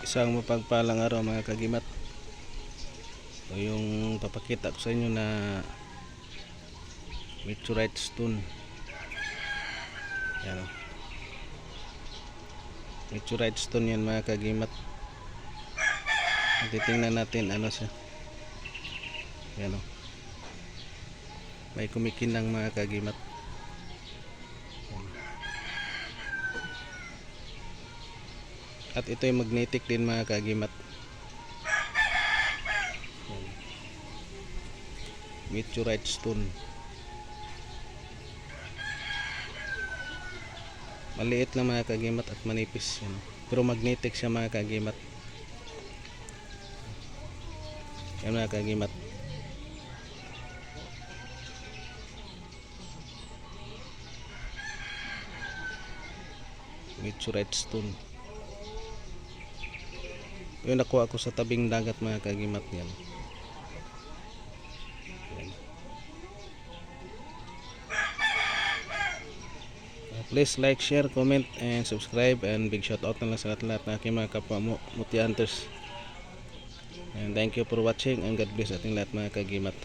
Isang mapagpalang araw mga kagimat. Ito yung papakita ko sa inyo na meteorite stone. Yan o. Meteorite stone yan mga kagimat. Titingnan natin ano siya. Yan o. May kumikinang mga kagimat. At ito yung magnetic din mga kagimat. Meteorite stone. Maliit lang mga kagimat at manipis. Yan. Pero magnetic siya mga kagimat. Yan mga kagimat. Meteorite stone. Yung nakuha ko sa tabing dagat mga kagimat yan. Please like, share, comment, and subscribe, and big shout out na lang sa lahat ng aking mga kapwa Muti Hunters. And thank you for watching, and God bless ating lahat mga kagimat.